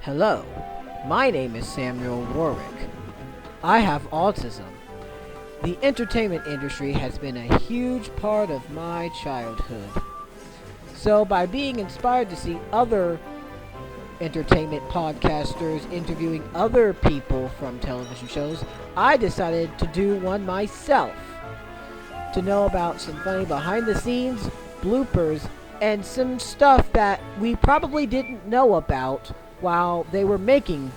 Hello, my name is Samuel Warwick. I have autism. The entertainment industry has been a huge part of my childhood. So, by being inspired to see other entertainment podcasters interviewing other people from television shows, I decided to do one myself. To know about some funny behind the scenes, bloopers, and some stuff that we probably didn't know about while they were making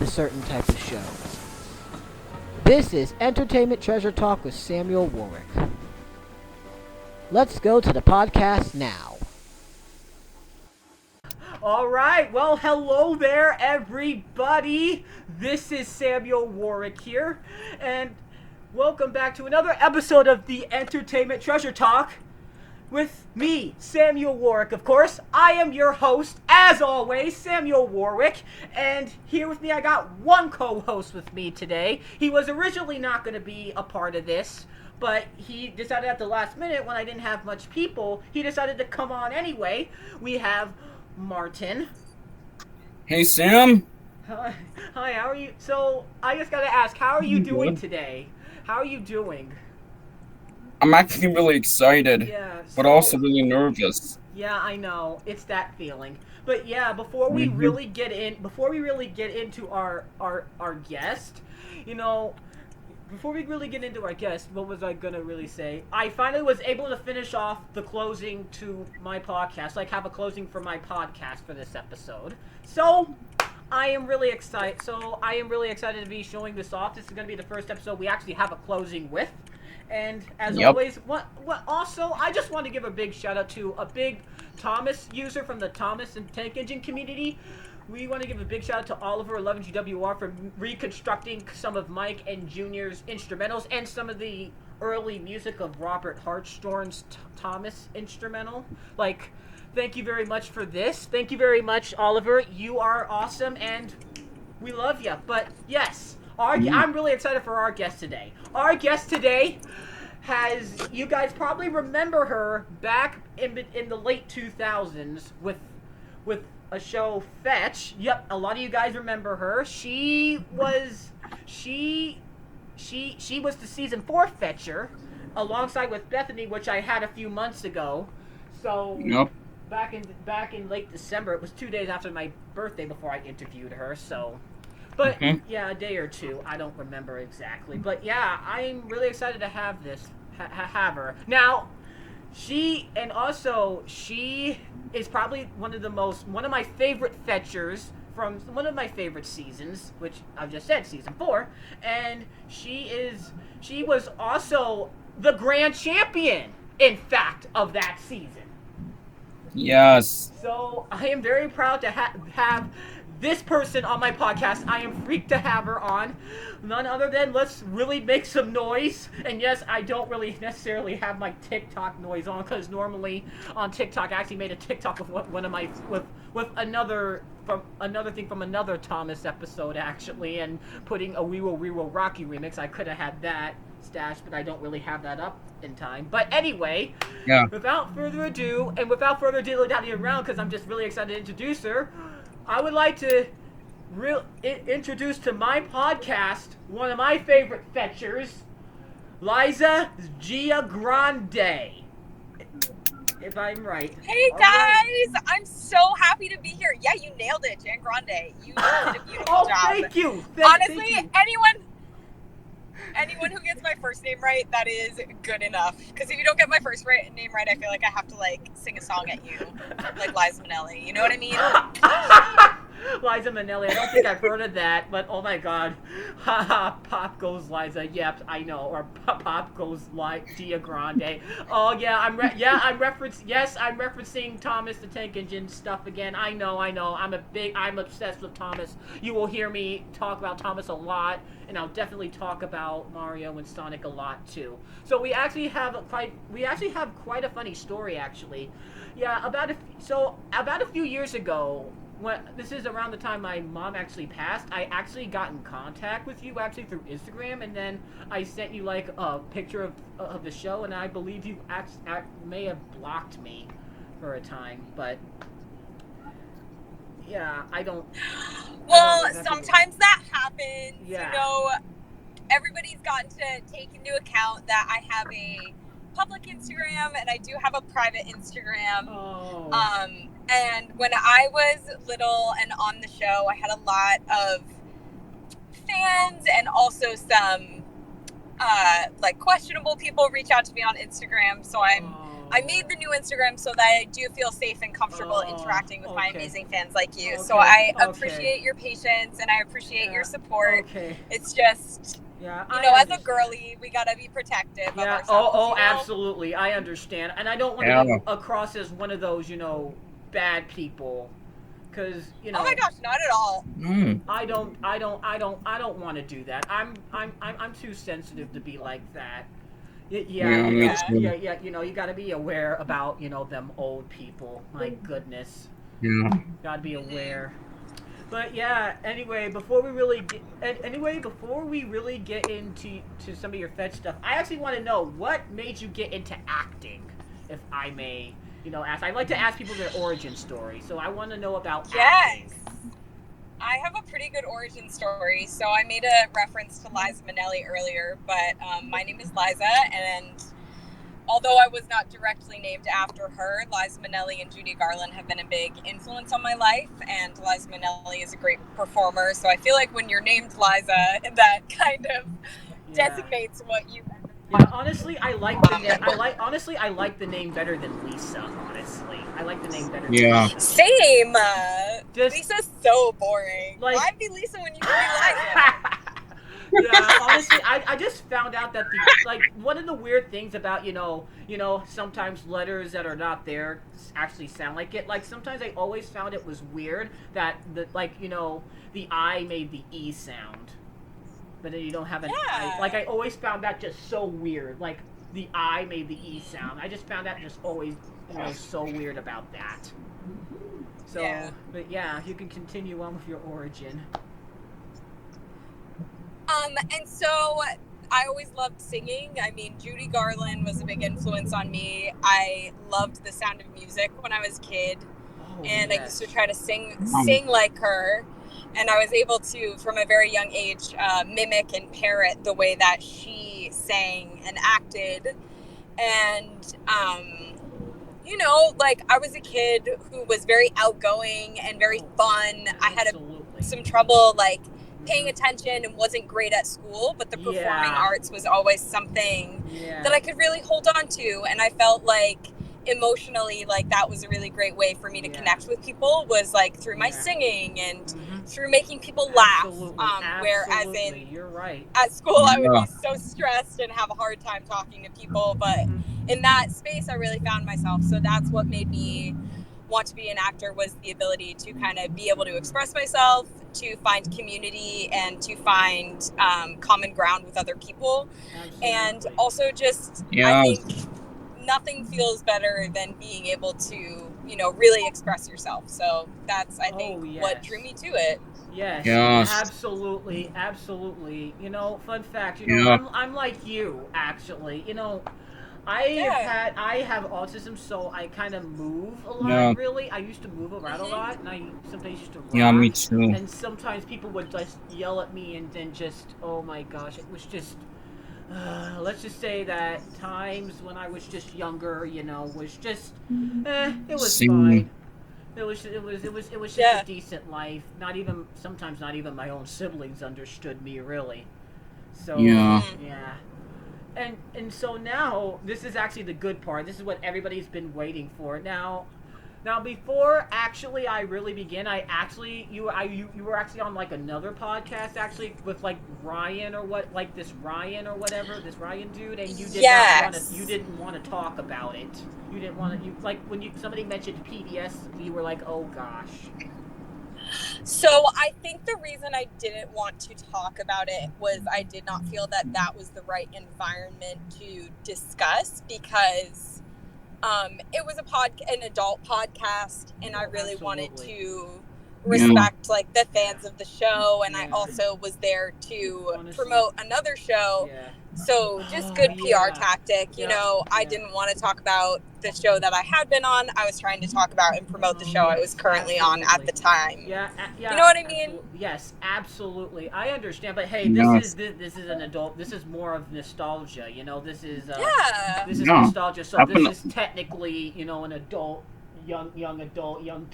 the certain type of show. This is Entertainment Treasure Talk with Samuel Warwick. Let's go to the podcast now. Alright, well, hello there, everybody. This is Samuel Warwick here, and welcome back to another episode of the Entertainment Treasure Talk with me, Samuel Warwick, of course. I am your host, as always, Samuel Warwick, and here with me I got one co-host with me today. He was originally not going to be a part of this, but he decided at the last minute, when I didn't have much people, he decided to come on anyway. We have Martin. Hey, Sam. Hi, how are you? So, I just gotta ask, how are you doing today? How are you doing? I'm actually really excited, Yeah, but also really nervous. Yeah, I know. It's that feeling. But yeah, before we really get into our guest, before we really get into our guest, what was I gonna really say? I finally was able to finish off the closing to my podcast, like have a closing for my podcast for this episode. So I am really excited. To be showing this off. This is gonna be the first episode we actually have a closing with. And as always, also, I just want to give a big shout out to a big Thomas user from the Thomas and Tank Engine community. We want to give a big shout out to Oliver 11GWR for reconstructing some of Mike and Junior's instrumentals and some of the early music of Robert Hartshorn's Thomas instrumental. Thank you very much for this. Thank you very much, Oliver. You are awesome and we love you. But yes, I'm really excited for our guest today. Our guest today you guys probably remember her back in the late 2000s with a show, Fetch. Yep, a lot of you guys remember her. She was the season 4 Fetcher, alongside with Bethany, which I had a few months ago. So back in late December, it was 2 days after my birthday before I interviewed her. So, but yeah, a day or two. I don't remember exactly, but yeah, I'm really excited to have have her now. She is probably one of my favorite fetchers from one of my favorite seasons, which I've just said, season 4, and she was also the grand champion, in fact, of that season. Yes. So I am very proud to have this person on my podcast. I am freaked to have her on. None other than, let's really make some noise. And yes, I don't really necessarily have my TikTok noise on, because normally on TikTok I actually made a TikTok with another thing from another Thomas episode actually, and putting a We Will Rock You remix. I could have had that stashed, but I don't really have that up in time. But anyway, without further ado, and without further dilly-dallying around, because I'm just really excited to introduce her, I would like to introduce to my podcast one of my favorite fetchers, Liza Giangrande. If I'm right. Hey guys, I'm so happy to be here. Yeah, you nailed it, Giangrande. You did a beautiful job. Thank you. Honestly, thank you. anyone who gets my first name right, that is good enough. Because if you don't get my first name right, I feel like I have to sing a song at you, like Liza Minnelli. You know what I mean? Liza Minnelli. I don't think I've heard of that, but oh my god. Haha, pop goes Liza. Yep, I know. Or pop goes Giangrande. Oh yeah, I'm referencing Thomas the Tank Engine stuff again. I know. I'm obsessed with Thomas. You will hear me talk about Thomas a lot, and I'll definitely talk about Mario and Sonic a lot too. So we actually have quite a funny story actually. Yeah, about a few years ago, this is around the time my mom actually passed, I actually got in contact with you actually through Instagram, and then I sent you a picture of the show, and I believe you may have blocked me for a time, but yeah, I don't. Well, think that's a good- sometimes that happens. Yeah. You know, everybody's gotten to take into account that I have a public Instagram and I do have a private Instagram. Oh. And when I was little and on the show, I had a lot of fans and also some like questionable people reach out to me on Instagram. So I made the new Instagram so that I do feel safe and comfortable interacting with my okay. amazing fans like you. So Okay, I okay. appreciate your patience and I appreciate Yeah, your support. Okay. It's just, Yeah. you I know, as a understand. girly, we gotta be protective of Yeah. ourselves. Oh, you know? absolutely. I understand, and I don't want to Yeah. be across as one of those, bad people, because Oh my gosh, not at all. Mm. I don't want to do that. I'm too sensitive to be like that. Yeah, Yeah, me Yeah. too. yeah. You got to be aware about them old people. My goodness, Yeah. got to be aware. But yeah, anyway, before we really get into some of your fetch stuff, I actually want to know what made you get into acting, if I may, ask. I like to ask people their origin story, so I want to know about acting. Yes. I have a pretty good origin story. So I made a reference to Liza Minnelli earlier, but my name is Liza, and although I was not directly named after her, Liza Minnelli and Judy Garland have been a big influence on my life, and Liza Minnelli is a great performer. So I feel like when you're named Liza, that kind of designates what you. Yeah, honestly, I like the name. I like the name better than Lisa. Honestly, I like the name better than Yeah. Lisa. Same. Just- Lisa's so boring. Like- Why be Lisa when you can be Liza? Yeah, honestly, I just found out that one of the weird things about sometimes letters that are not there actually sound like it. Like sometimes I always found it was weird that the I made the E sound, but then you don't have an I. Yeah. Like I always found that just so weird. Like the I made the E sound. I just found that just always so weird about that. So, Yeah. but yeah, you can continue on with your origin. And so I always loved singing. I mean, Judy Garland was a big influence on me. I loved the sound of music when I was a kid, Oh, and I yes. used to try to sing like her. And I was able to, from a very young age, mimic and parrot the way that she sang and acted. And, like I was a kid who was very outgoing and very fun. I had Absolutely. some trouble, like, paying attention and wasn't great at school, but the performing Yeah. arts was always something Yeah. that I could really hold on to. And I felt like emotionally, like that was a really great way for me to Yeah. connect with people, was like through my Yeah. singing and Mhm. through making people laugh. Absolutely. Whereas Absolutely. in You're right. at school, I would Yeah. be so stressed and have a hard time talking to people. But Mhm. in that space, I really found myself. So that's what made me want to be an actor, was the ability to kind of be able to express myself, to find community, and to find common ground with other people. And Absolutely. also just, Yeah. I think nothing feels better than being able to, really express yourself. So that's, I think, Oh, what yes. drew me to it. Yes, Yes. absolutely. Fun fact, Yeah. I'm like you, actually. I Yeah. I have autism, so I kind of move a lot. Yeah. Really, I used to move around a lot, and I sometimes used to rock. Yeah, me too. And sometimes people would just yell at me, and then just, oh my gosh, it was just. Let's just say that times when I was just younger, was just, it was Same. fine. It was just Yeah. a decent life. Sometimes not even my own siblings understood me, really. So Yeah. yeah. And so now this is actually the good part. This is what everybody's been waiting for. Now before actually I really begin, you were actually on like another podcast actually with like Ryan or this Ryan dude, and you didn't want to talk about it. You didn't want to. Like when somebody mentioned PBS, you were like, oh gosh. So I think the reason I didn't want to talk about it was I did not feel that that was the right environment to discuss, because it was an adult podcast, and I really wanted Absolutely. to respect like the fans of the show, and I Yeah. also was there to Honestly. promote another show. Yeah. So just Oh, good PR yeah. tactic. You Yeah. know, I Yeah. didn't want to talk about the show that I had been on. I was trying to talk about and promote the show I was currently on at the time. Yeah, yeah. You know what I mean? Yes, absolutely. I understand, but hey, Yes. this is an adult. This is more of nostalgia. You know, this is Yeah. this is Yeah, nostalgia. So definitely. this is technically, you know, an adult, young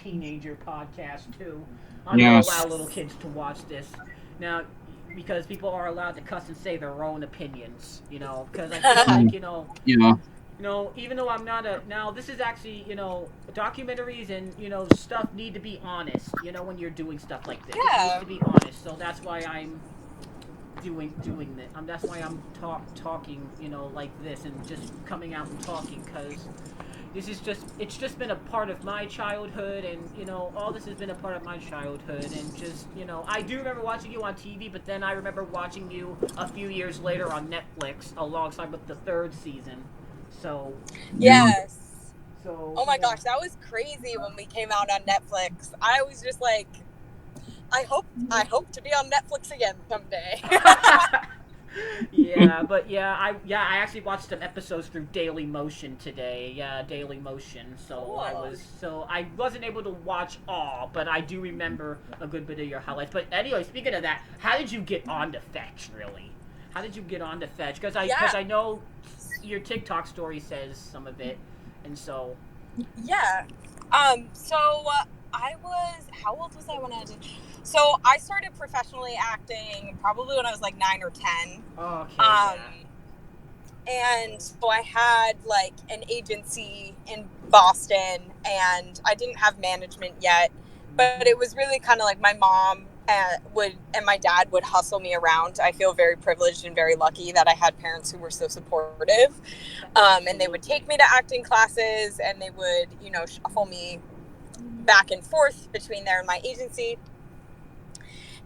teenager podcast too. I'm gonna Yes. allow little kids to watch this now because people are allowed to cuss and say their own opinions. You know, because I feel like Yeah. even though I'm not a now, this is actually documentaries and stuff need to be honest. You know, when you're doing stuff like this, it Yeah. needs to be honest. So that's why I'm doing this. That's why I'm talking like this and just coming out and talking because it's just been a part of my childhood, and all this has been a part of my childhood, and just I do remember watching you on TV, but then I remember watching you a few years later on Netflix alongside with the third season. So Yes. so Oh my yeah. gosh, that was crazy when we came out on Netflix. I was just like, I hope to be on Netflix again someday. Yeah, but I actually watched some episodes through Daily Motion today. Yeah, Daily Motion. So I wasn't able to watch all, but I do remember a good bit of your highlights. But anyway, speaking of that, how did you get on to Fetch? Really? How did you get on to Fetch? Because I know your TikTok story says some of it, and so Yeah. So I was, how old was I when I did? So I started professionally acting probably when I was like 9 or 10. oh, okay. And so I had like an agency in Boston, and I didn't have management yet, but it was really kind of like my mom and my dad would hustle me around. I feel very privileged and very lucky that I had parents who were so supportive. And they would take me to acting classes, and they would, shuffle me back and forth between there and my agency.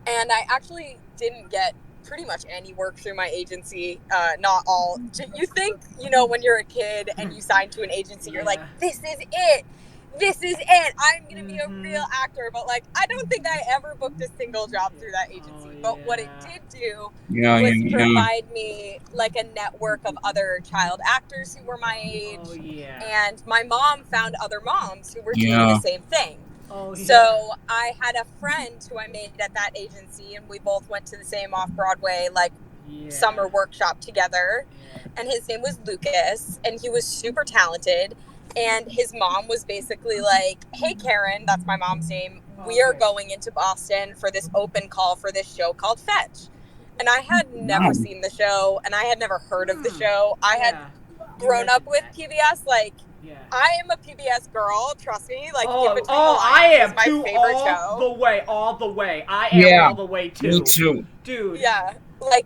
And I actually didn't get pretty much any work through my agency. Not all. You think, when you're a kid and you sign to an agency, you're like, this is it. This is it. I'm going to be a real actor. But like, I don't think I ever booked a single job through that agency. But what it did do was provide me like a network of other child actors who were my age. Oh, yeah. And my mom found other moms who were doing Yeah. the same thing. Oh, yeah. So I had a friend who I made at that agency, and we both went to the same off-Broadway summer workshop together. Yeah. And his name was Lucas, and he was super talented. And his mom was basically like, hey, Karen, that's my mom's name. We are going into Boston for this open call for this show called Fetch. And I had never seen the show, and I had never heard of the show. I had grown up with PBS. Like, I am a PBS girl, trust me. Like, In Between the Lines I am is my too, favorite all show. the way. I am all the way too. Me too. Dude. Yeah, like,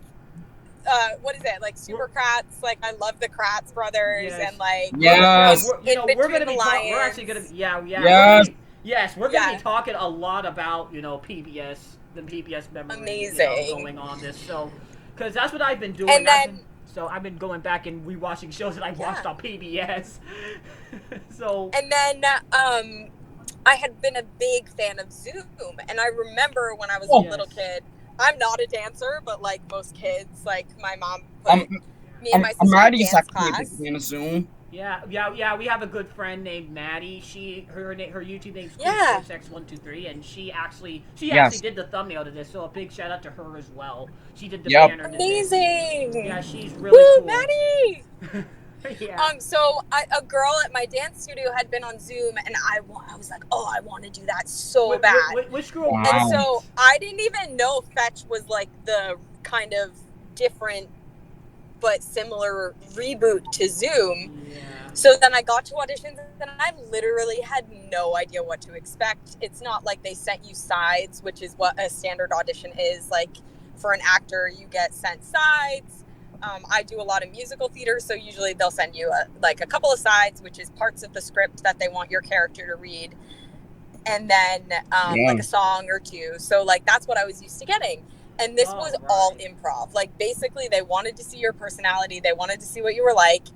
what is it? Like Super Kratz. Like, I love the Kratz brothers, and like, Yes. We're gonna be Lions. we're actually gonna Yes. we're gonna be talking a lot about PBS, the PBS memories, Amazing. going on this. So, because that's what I've been doing. And then, I've been going back and rewatching shows that I watched on PBS. So. And then, I had been a big fan of Zoom, and I remember when I was a little kid. I'm not a dancer, but like most kids, like my mom put me and my sister in dance class. In a Zoom. Yeah. We have a good friend named Maddie. Her YouTube name's X123, and she actually did the thumbnail to this. So a big shout out to her as well. She did the banner. Amazing. Yeah, she's really cool. Maddie. Yeah. So a girl at my dance studio had been on Zoom, and I was like, oh, I want to do that so bad. Which girl? Wow. And so I didn't even know Fetch was like the kind of different but similar reboot to Zoom. Yeah. So then I got to auditions, and I literally had no idea what to expect. It's not like they sent you sides, which is what a standard audition is. Like, for an actor, you get sent sides. I do a lot of musical theater, so usually they'll send you a couple of sides, which is parts of the script that they want your character to read, and then like a song or two. So like that's what I was used to getting. And this was all improv. Like, basically they wanted to see your personality. They wanted to see what you were like.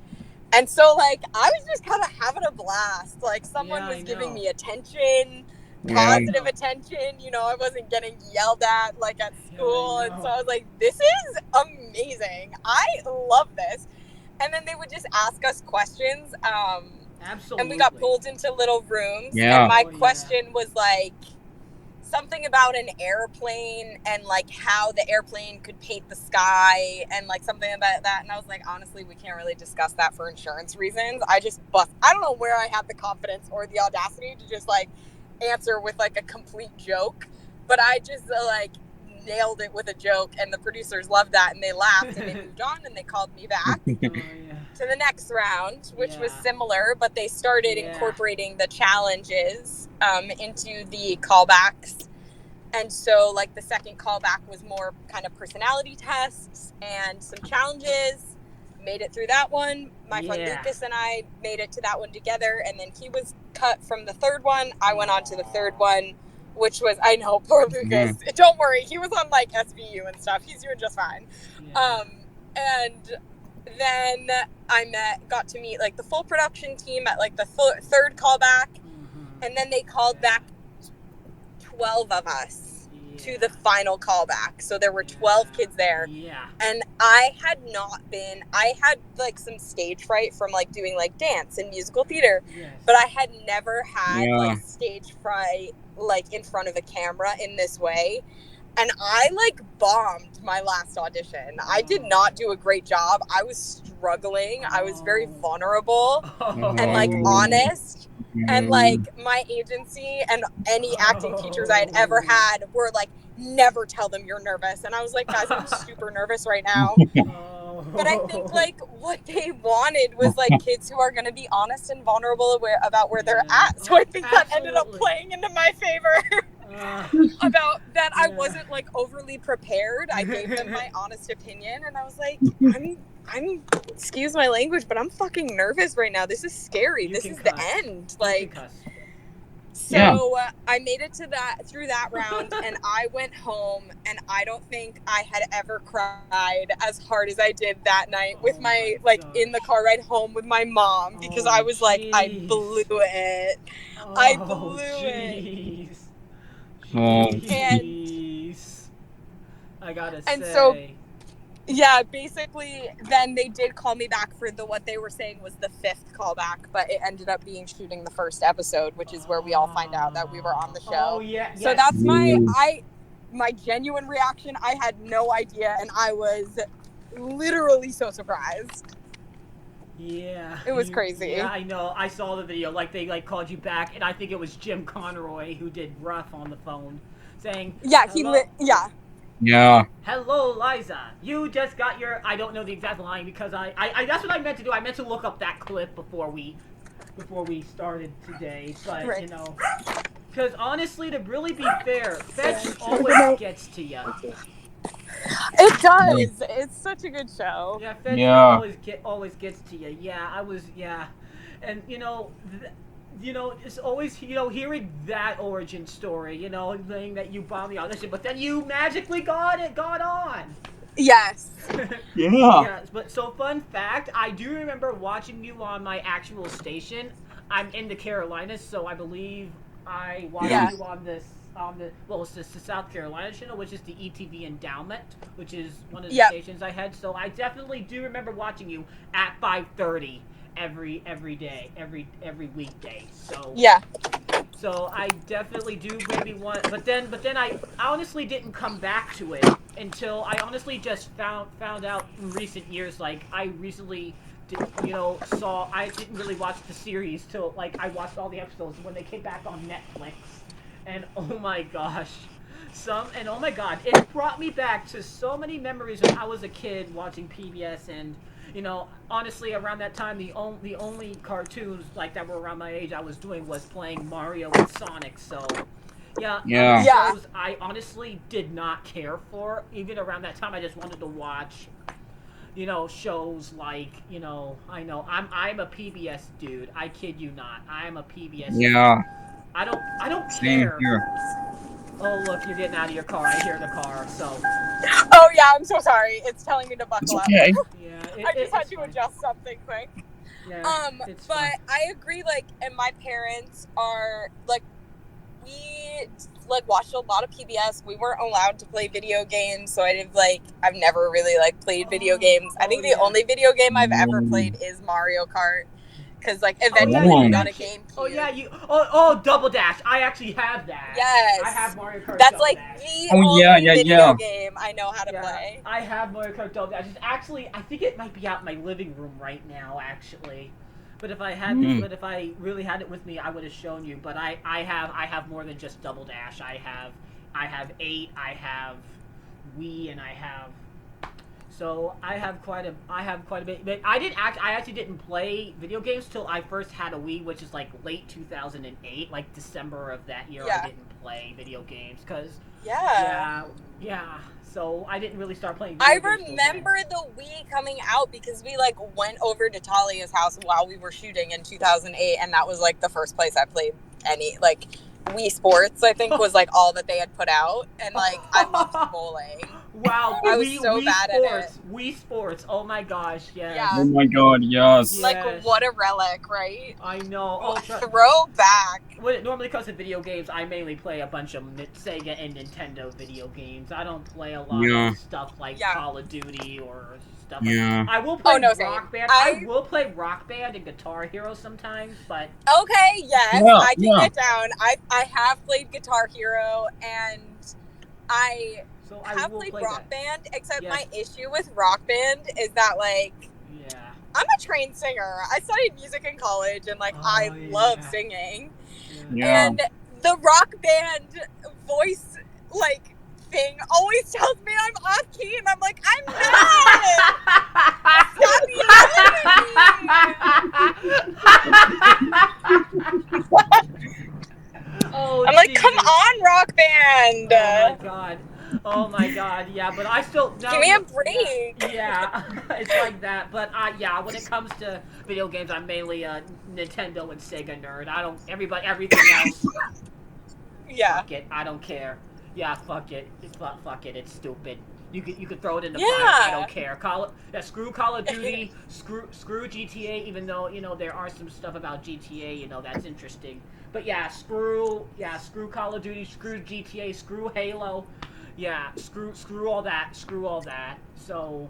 And so like I was just kind of having a blast. Like, someone was giving me attention. Yeah. positive attention. You know, I wasn't getting yelled at like at school. I And know. so I was like, this is amazing. I love this. And then they would just ask us questions. Absolutely. And we got pulled into little rooms. Yeah. And my Oh, yeah. question was like something about an airplane and like how the airplane could paint the sky and like something about that. And I was like, honestly, we can't really discuss that for insurance reasons. I don't know where I had the confidence or the audacity to just like answer with like a complete joke, but I just like nailed it with a joke, and the producers loved that and they laughed and they moved on and they called me back Oh, yeah. to the next round, which was Yeah. similar, but they started Yeah. incorporating the challenges into the callbacks. And so like the second callback was more kind of personality tests and some challenges. Made it through that one. My friend Yeah. Lucas and I made it to that one together, and then he was cut from the third one. I went on to the third one, which was, I know, poor Lucas. Don't worry, he was on like SVU and stuff. He's doing just fine. Yeah. And then I got to meet like the full production team at like the third callback, Mhm. and then they called back 12 of us to the final callback. So there were 12 kids there. Yeah. And I had like some stage fright from like doing like dance and musical theater, Yes. but I had never had Yeah. like stage fright like in front of a camera in this way. And I like bombed my last audition. I did not do a great job. I was struggling. I was very vulnerable and like honest. And like my agency and any acting teachers I had ever had were like, never tell them you're nervous. And I was like, guys, I'm super nervous right now. Oh. But I think like what they wanted was like kids who are going to be honest and vulnerable about where they're Yeah. at. So I think that ended up Absolutely. playing into my favor. About that, I wasn't like overly prepared. I gave them my honest opinion, and I was like, I'm excuse my language, but I'm fucking nervous right now. This is scary. You this can is cuss. the end. You Like, can cuss. so I made it through that round, and I went home, and I don't think I had ever cried as hard as I did that night with my like gosh. in the car ride home with my mom, because I was like, I jeez. blew it. I blew it. Jeez. Oh. Jeez. I gotta And say. so- Yeah, basically, then they did call me back for what they were saying was the 5th callback, but it ended up being shooting the first episode, which is where we all find out that we were on the show. Oh yeah. So yes. that's my genuine reaction. I had no idea, and I was literally so surprised. Yeah. It was crazy. Yeah, I know. I saw the video. Like they like called you back, and I think it was Jim Conroy who did rough on the phone, saying, Yeah, "Hello." Yeah. Hello, Liza. You just got your. I don't know the exact line because I that's what I meant to do. I meant to look up that clip before we started today, but Right. you know, because honestly, to really be fair, Fetch always gets to you. It does. It's such a good show. Yeah, Fetch Yeah. always gets to you. Yeah, and you know. It's always, hearing that origin story, saying that you bombed the audition, but then you magically got on. Yes. Yeah. Yes, but so fun fact, I do remember watching you on my actual station. I'm in the Carolinas, so I believe I watched you on it's the South Carolina channel, which is the ETV Endowment, which is one of the stations I had. So I definitely do remember watching you at 5:30. Every day, every weekday. So So I definitely do maybe want, but then I honestly didn't come back to it until I honestly just found out in recent years. Like I recently, I didn't really watch the series till like I watched all the episodes when they came back on Netflix, and oh my gosh. Oh my god, it brought me back to so many memories when I was a kid watching PBS, and honestly, around that time, the only cartoons like that were around my age I was doing was playing Mario and Sonic. So, Yeah. shows I honestly did not care for. Even around that time, I just wanted to watch, shows like, I know I'm a PBS dude. I kid you not. I'm a PBS. Yeah. Dude. I don't Same care. here. Oh look, you're getting out of your car. I hear the car. So. Oh yeah, I'm so sorry. It's telling me to buckle It's up. okay. Yeah. I just had it's to fine. adjust something quick. Yeah, it's But fine. I agree, like, and my parents are, like, we like watched a lot of PBS. We weren't allowed to play video games, so I've never really like played video games. I think the only video game I've ever played is Mario Kart, because like eventually we got a GameCube. Oh yeah, Double Dash. I actually have that. Yes, I have Mario Kart. That's Double like Dash. the only video game I know how to play. I have Mario Kart Double Dash. It's actually, I think it might be out in my living room right now, actually. But if I had, but if I really had it with me, I would have shown you. But I have more than just Double Dash. I have 8. I have Wii, and I have. So I have quite a bit. But I actually didn't play video games till I first had a Wii, which is like late 2008, like December of that year. I didn't play video games because. Yeah. So I didn't really start playing video games. I remember the Wii coming out because we like went over to Talia's house while we were shooting in 2008, and that was like the first place I played any like Wii Sports. I think was like all that they had put out, and like I loved bowling. Wow, I was so bad at it. Wii Sports, oh my gosh, yes. Yeah. Oh my god, yes. Like, what a relic, right? I know. Throwback. When it normally comes to video games, I mainly play a bunch of Sega and Nintendo video games. I don't play a lot of stuff like Call of Duty or stuff like that. I will play Rock Band. I will play Rock Band and Guitar Hero sometimes, but... Okay, yes, I can get down. I have played Guitar Hero, and I have played Rock Band, except my issue with Rock Band is that, like, I'm a trained singer. I studied music in college, and, like, I love singing. Yeah. And the Rock Band voice, like, thing always tells me I'm off key, and I'm like, I'm not! Stop yelling at me! I'm like, come on, Rock Band! Oh my god. Oh my god, yeah, but I still... Give me a break! Yeah, it's like that, but when it comes to video games, I'm mainly a Nintendo and Sega nerd. Everything else... Fuck it, I don't care. Yeah, fuck it. Fuck it, it's stupid. You could throw it in the fire, I don't care. Screw Call of Duty, screw GTA, even though, you know, there are some stuff about GTA, you know, that's interesting. But screw Call of Duty, screw GTA, screw Halo. Yeah, screw all that. So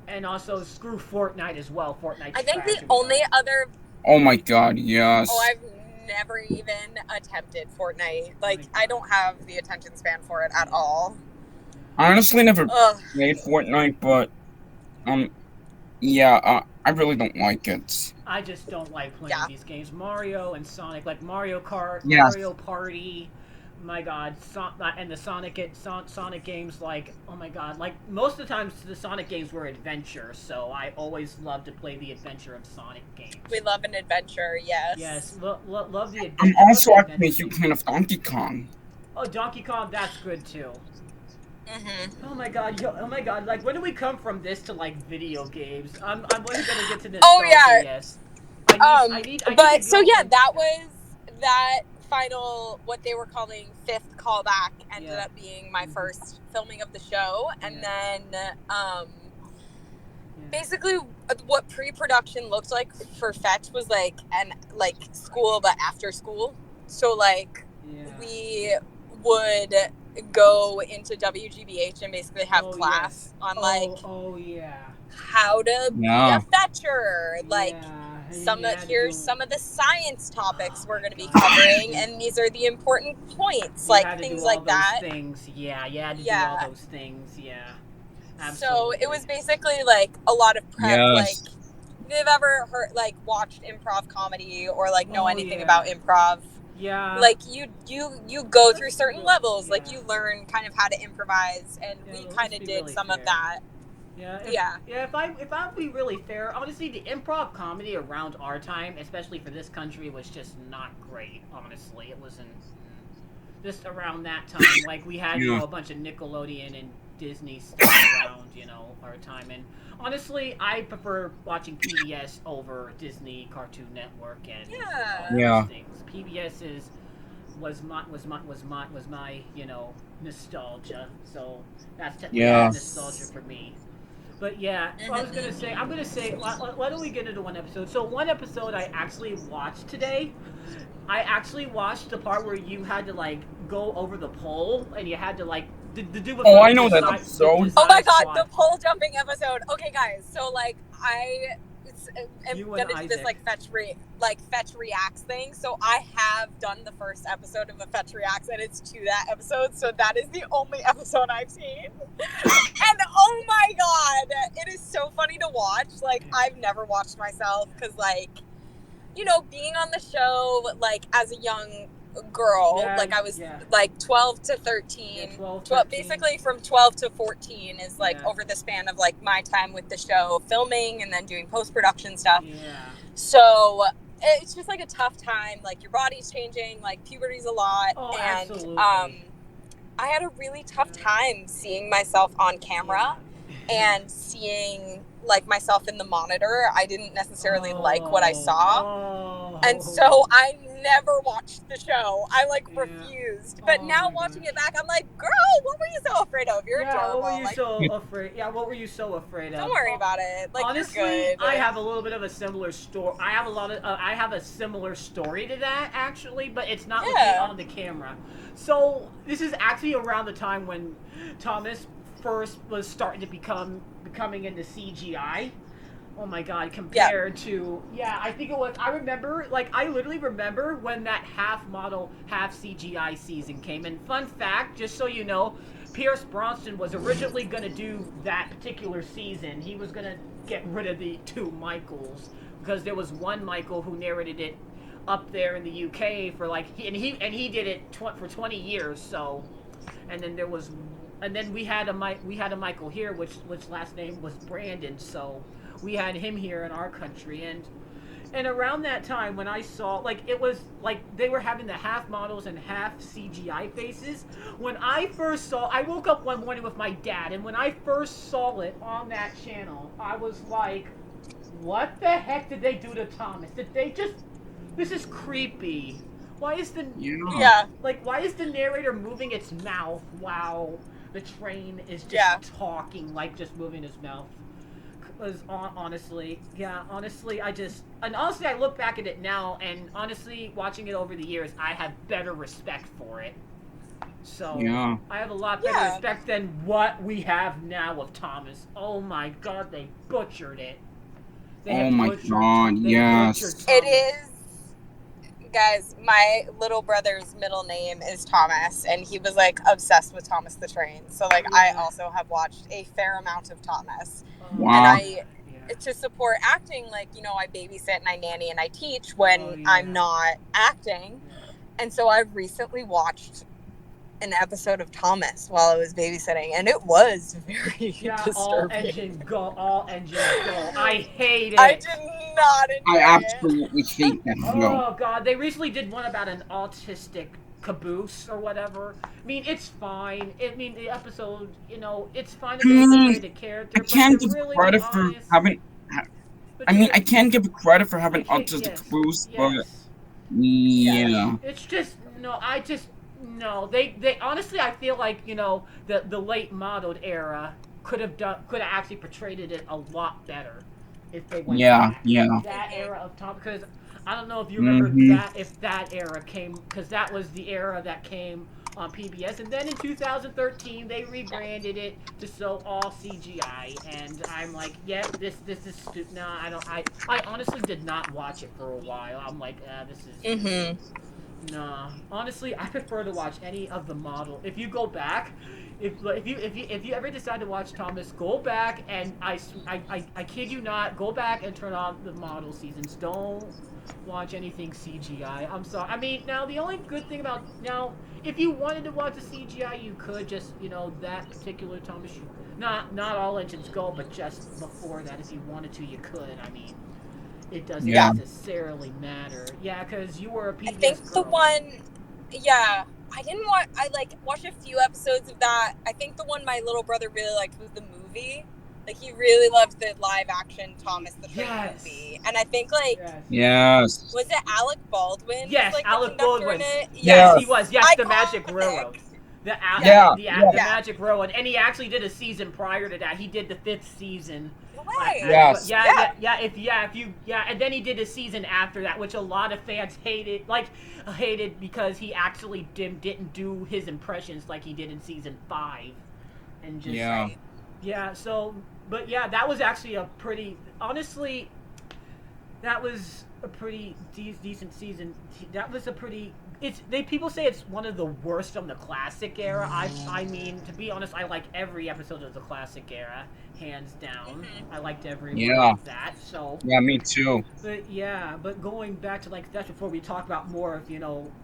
and also screw Fortnite as well. Fortnite. I think the only other. Oh my god, yes. Oh, I've never even attempted Fortnite. Like, I don't have the attention span for it at all. I honestly never played Fortnite, but I really don't like it. I just don't like playing these games. Mario and Sonic, like Mario Kart, Mario Party. My god, and the Sonic games, like, oh my god, like, most of the times the Sonic games were adventure, so I always loved to play the adventure of Sonic games. We love an adventure, yes. Yes, love the adventure. I'm also actually a huge fan of Donkey Kong. Oh, Donkey Kong, that's good too. Mm-hmm. Oh my god, like, when do we come from this to, like, video games? I'm only gonna get to this. Oh, yeah. Yes. That was that final, what they were calling 5th callback ended up being my first filming of the show, and then basically what pre-production looked like for Fetch was like school, but after school. So like we would go into WGBH and basically have class on how to be a fetcher, here's some of the science topics we're going to be covering, and these are the important points, like things like that. Do all those things, Absolutely. So it was basically like a lot of prep. Like, if you've ever watched improv comedy or like know anything about improv, like you go through certain levels, like you learn kind of how to improvise, and we kind of did some of that. If I'll be really fair, honestly, the improv comedy around our time, especially for this country, was just not great. Honestly, it wasn't just around that time. Like, we had a bunch of Nickelodeon and Disney stuff around, our time. And honestly, I prefer watching PBS over Disney Cartoon Network and all those things. PBS was my nostalgia. So that's nostalgia for me. But yeah, I was gonna say, I'm gonna say, why don't we get into one episode? So one episode I actually watched today. I actually watched the part where you had to like go over the pole and you had to like do Oh, I know that episode. Oh my god, the pole jumping episode. Okay, guys, so like I'm gonna do this like fetch reacts thing. So I have done the first episode of the fetch reacts, and it's to that episode. So that is the only episode I've seen. And oh my god, it is so funny to watch. Like I've never watched myself because like, you know, being on the show like as a young girl, like I was like 12 to 13, 12, basically from 12 to 14 is like over the span of like my time with the show, filming and then doing post-production stuff. So it's just like a tough time, like your body's changing, like puberty's a lot. And absolutely. I had a really tough time seeing myself on camera and seeing like myself in the monitor. I didn't necessarily like what I saw. And so I never watched the show. I like refused. But now watching it back, I'm like, girl, what were you so afraid of? You're adorable. What were you so afraid? Yeah, what were you so afraid of? Don't worry about it. Like, honestly, you're good. I have a little bit of a similar story. I have a similar story to that actually, but it's not with me on the camera. So this is actually around the time when Thomas first was starting to becoming into CGI. Oh my god, compared to I think it was, I literally remember when that half model, half CGI season came. And fun fact, just so you know, Pierce Brosnan was originally going to do that particular season. He was going to get rid of the two Michaels because there was one Michael who narrated it up there in the UK for like he did it for 20 years. So, and then there was, and then we had a Michael here, which last name was Brandon. So we had him here in our country, and around that time when I saw, like, it was like they were having the half models and half CGI faces. When I first saw, I woke up one morning with my dad, and when I first saw it on that channel, I was like, what the heck did they do to Thomas? Did they just, this is creepy. Why is the why is the narrator moving its mouth while the train is just talking, like just moving his mouth? Honestly, I look back at it now, and honestly, watching it over the years, I have better respect for it. So I have a lot better respect than what we have now of Thomas. Oh my god, they butchered it. It is. Guys, my little brother's middle name is Thomas, and he was like obsessed with Thomas the Train. So like I also have watched a fair amount of Thomas. Wow. And to support acting, like, you know, I babysit and I nanny and I teach when I'm not acting. And so I've recently watched an episode of Thomas while I was babysitting, and it was very disturbing. All engine go. I hate it. I did not enjoy I absolutely hate that show. Oh god, they recently did one about an autistic caboose or whatever. I mean, it's fine. I mean, the episode, you know, it's fine to portray the character. I can't give credit for having. I can't give credit for having autistic caboose, but it's just They honestly, I feel like, you know, the late modeled era could have actually portrayed it a lot on if they went back. That era of Tom, because I don't know if you remember that era came, because that was the era that came on PBS, and then in 2013 they rebranded it to so all CGI, and I'm like, this is stupid. No, I honestly did not watch it for a while. I'm like, this is nah. Honestly, I prefer to watch any of the model. If you go back, if you ever decide to watch Thomas, go back and I kid you not, go back and turn on the model seasons. Don't watch anything CGI. I'm sorry. I mean, now the only good thing about if you wanted to watch the CGI, you could just, you know, that particular Thomas. Not all engines go, but just before that, if you wanted to, you could. I mean, it doesn't necessarily matter. Yeah, because you were a PBS I think girl. the one, I watched a few episodes of that. I think the one my little brother really liked was the movie. Like, he really loved the live action Thomas the Train movie. And I think, like, was it Alec Baldwin? Yes, like, Alec Baldwin. in it? Yes, he was. Yes, the Magic Railroad. the Magic Row, and he actually did a season prior to that. He did the 5th season. No way. Yes. And then he did a season after that, which a lot of fans hated because he actually didn't do his impressions like he did in season 5, and just that was actually a pretty, honestly, that was a pretty decent season. That was a pretty. People say it's one of the worst from the classic era. I mean, to be honest, I like every episode of the classic era, hands down. I liked every one of that. So yeah, me too. But going back to like that's before we talk about more of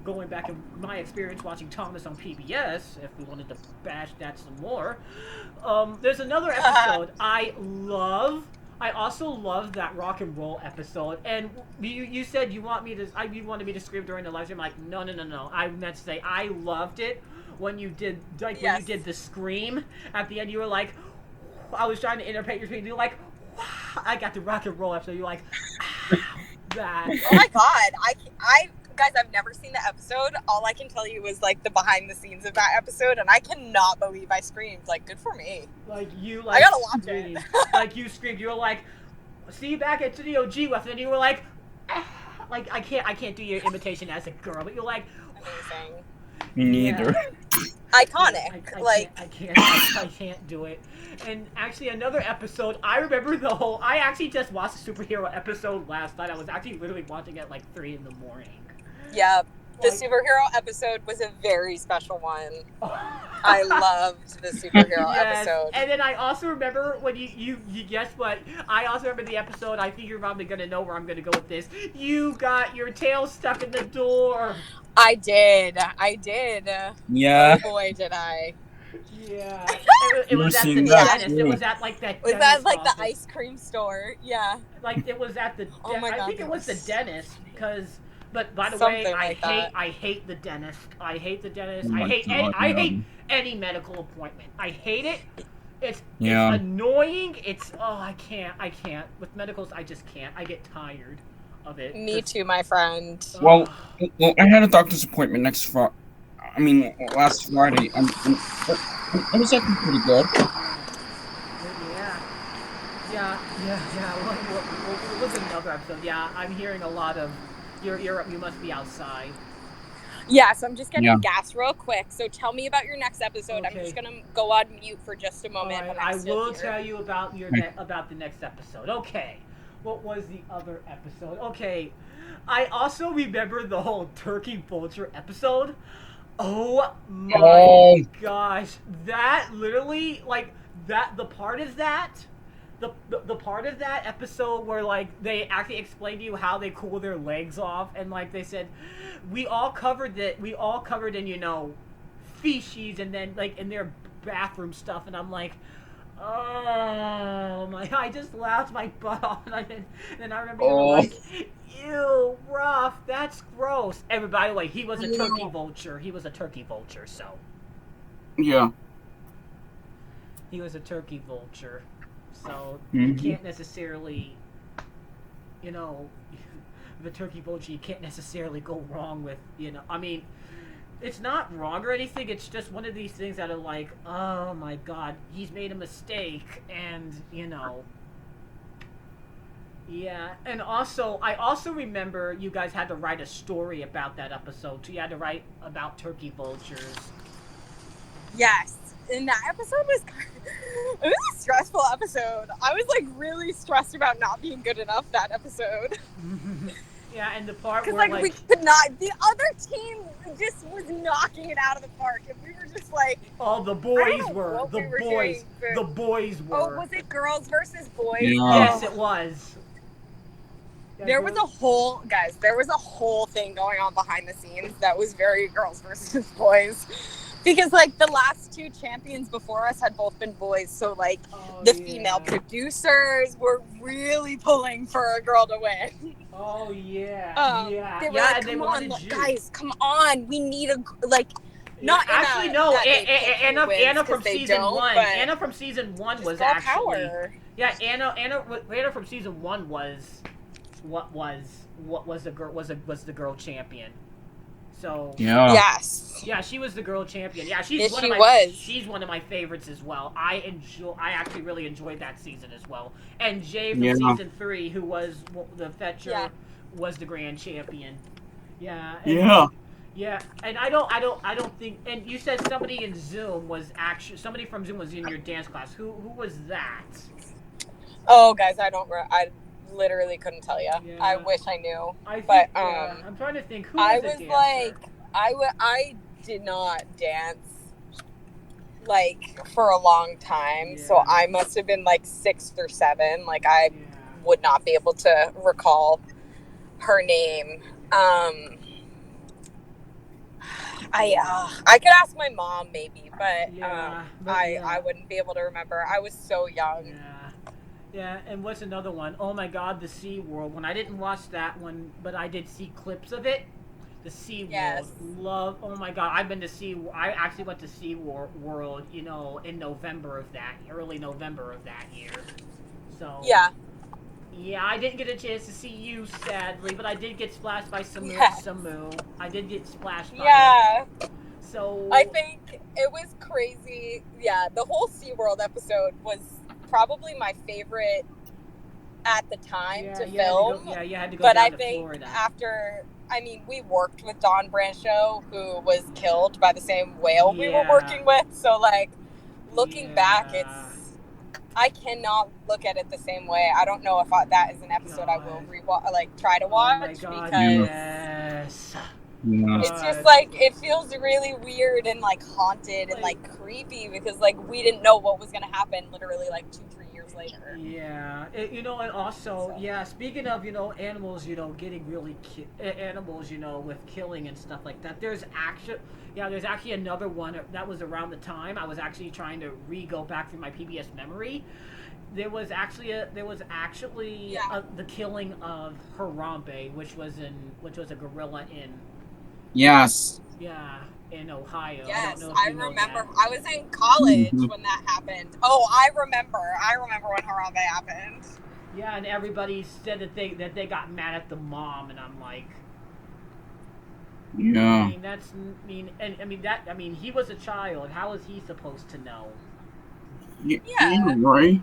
going back in my experience watching Thomas on PBS. If we wanted to bash that some more, there's another episode I love. I also love that rock and roll episode, and you said you wanted me to scream during the live stream. I'm like, no. I meant to say I loved it when you did when you did the scream at the end. You were like, I was trying to interpret your scream. You're like, wow. I got the rock and roll episode. You're like, that. Oh my god, I guys, I've never seen the episode. All I can tell you is like the behind the scenes of that episode, and I cannot believe I screamed. Like, good for me. I gotta watch it. Like you screamed. You were like, see you back at Studio G with, and you were like, like I can't do your imitation as a girl, but you're like, amazing. Me neither. Iconic. I can't do it. And actually, another episode. I remember I actually just watched a superhero episode last night. I was actually literally watching it at like 3 a.m. Yeah, the superhero episode was a very special one. I loved the superhero episode. And then I also remember when you guess what? I also remember the episode. I think you're probably gonna know where I'm gonna go with this. You got your tail stuck in the door. I did. Yeah. Oh boy, did I. Yeah. It was at the dentist. It was at like that. Was that like the ice cream store? Yeah. Like it was at the. I think it was the dentist because. But by the Something way, like I hate the dentist. I hate the dentist. Oh I hate any medical appointment. I hate it. It's annoying. I can't. With medicals, I just can't. I get tired of it. Me too, my friend. Well, I had a doctor's appointment last Friday, and it was actually pretty good. Yeah. What was another episode? Yeah, I'm hearing a lot of. You must be outside. Yeah, so I'm just getting gas real quick. So tell me about your next episode. Okay. I'm just gonna go on mute for just a moment. Right, I will tell you about about the next episode. Okay, what was the other episode? Okay, I also remember the whole Turkey Vulture episode. Oh my gosh, that literally the part of that. The part of that episode where like they actually explained to you how they cool their legs off, and like they said we all covered in feces and then like in their bathroom stuff, and I'm like, oh my, I just laughed my butt off, and then I remember you were like, ew, rough, that's gross. And by the way, he was a turkey vulture, so yeah, he was a turkey vulture. So you can't necessarily, the turkey vulture, you can't necessarily go wrong with, I mean, it's not wrong or anything. It's just one of these things that are like, oh my god, he's made a mistake, and yeah. And also, I also remember you guys had to write a story about that episode. So you had to write about turkey vultures. Yes. And that episode was a stressful episode. I was like really stressed about not being good enough that episode. Yeah, and the part where like we could not. The other team just was knocking it out of the park, and we were just like. Oh, the boys were. The boys were. Oh, was it girls versus boys? Yeah. Yes, it was. There was a whole thing going on behind the scenes that was very girls versus boys. Because, like, the last 2 champions before us had both been boys, so, like, the female producers were really pulling for a girl to win. Oh, yeah. They were like, come on, guys, come on. We need not actually, no. Anna from season 1. Anna from season 1 was actually... power. Yeah, Anna from season 1 was... What was the girl champion. So Yeah. Yes. yeah, she was the girl champion. Yeah, Yes, one she of my was. she's one of my favorites as well. I actually really enjoyed that season as well. And Jay from Yeah. season 3, who was the fetcher, Yeah. was the grand champion. Yeah. Yeah. Yeah, and I don't think. And you said somebody in Zoom was actually somebody from Zoom was in your dance class. Who was that? Oh, guys, I literally couldn't tell you. Yeah. I wish I knew. But I'm trying to think. Who was I a was dancer? like, I did not dance like for a long time, so Yeah. I must have been like 6 or 7. Like I Yeah. would not be able to recall her name. I could ask my mom maybe, but Yeah, but I wouldn't be able to remember. I was so young. Yeah. Yeah, and what's another one? Oh my God, the Sea World. When I didn't watch that one, but I did see clips of it. The Sea Yes. World. Oh my God, I've been to I actually went to Sea World, in November of early November of that year. So. Yeah. Yeah, I didn't get a chance to see you, sadly, but I did get splashed by Samu. Yes. I did get splashed by Yeah. So. I think it was crazy. Yeah, the whole SeaWorld episode was probably my favorite at the time to film. You had to go but down I to think Florida. we worked with Don Brancho, who was killed by the same whale we were working with. So, like, looking back, I cannot look at it the same way. I don't know if that is an episode I will try to watch because Yes. Yeah. it's just like it feels really weird and like haunted and like creepy because like we didn't know what was gonna happen literally like 2-3 years later. Yeah, and also, speaking of animals, getting really animals, with killing and stuff like that. There's actually another one that was around the time I was actually trying to go back through my PBS memory. There was actually the killing of Harambe, which was a gorilla in. Yes. Yeah, in Ohio. Yes, I remember. I was in college Mhm. when that happened. Oh, I remember when Harambe happened. Yeah, and everybody said that they got mad at the mom, and I'm like, Yeah. he was a child. How is he supposed to know? Yeah. Right.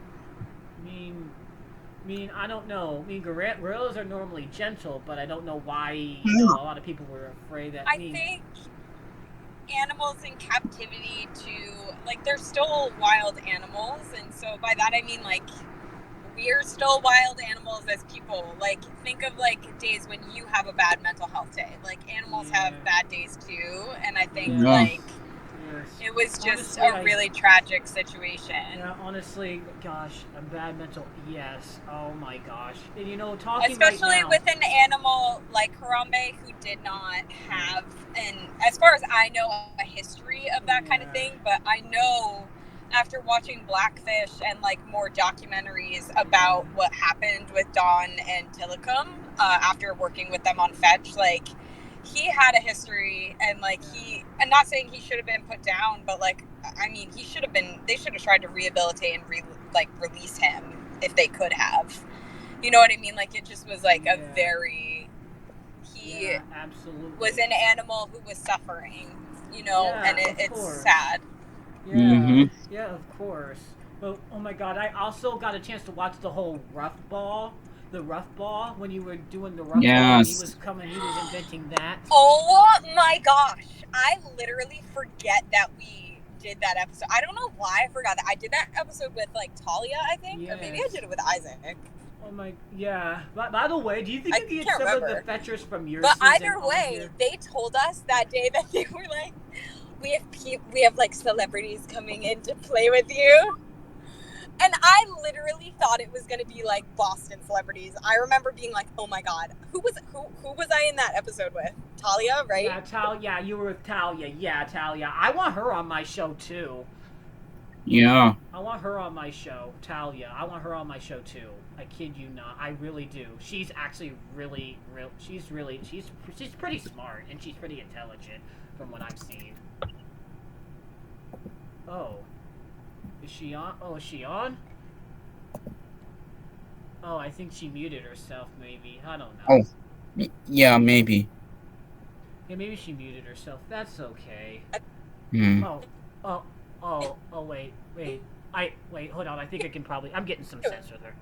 I don't know. Gorillas are normally gentle, but I don't know why. Yeah. A lot of people were afraid that. I think animals in captivity they're still wild animals, and so by that I mean like we're still wild animals as people. Like think of like days when you have a bad mental health day. Like animals have bad days too, and I think it was just a really tragic situation. Yeah, honestly, gosh, a bad mental. Yes. Oh my gosh. And talking especially right now, with an animal like Harambe who did not have, and as far as I know, a history of that kind of thing. But I know after watching Blackfish and like more documentaries about what happened with Don and Tillicum after working with them on Fetch, like he had a history, and like I'm not saying he should have been put down, but like I mean they should have tried to rehabilitate and release him if they could have. You know what I mean? Like it just was like a very absolutely was an animal who was suffering, and it's sad. Yeah, Mm-hmm. yeah, of course. But oh my God, I also got a chance to watch the whole rough ball when you were doing the rough ball. Yes. He was inventing that. Oh my gosh, I literally forget that we did that episode. I don't know why I forgot that. I did that episode with like Talia, I think, or maybe I did it with Isaac. Oh my, yeah. By the way, do you think you could get some of the fetchers from your But season either way, here? they told us that day that they were like, we have like celebrities coming in to play with you. And I literally thought it was going to be like Boston celebrities. I remember being like, "Oh my God, who was I in that episode with? Talia, right?" Yeah, Talia. You were with Talia. Yeah, Talia. I want her on my show too. Yeah. I want her on my show, Talia. I want her on my show too. I kid you not. I really do. She's actually really. She's pretty smart and she's pretty intelligent from what I've seen. Oh. Is she on? Oh, is she on? Oh, I think she muted herself, maybe. I don't know. Oh, yeah, maybe. Yeah, maybe she muted herself. That's okay. Hmm. Wait. Wait, hold on. I think I can probably... I'm getting some sense with her.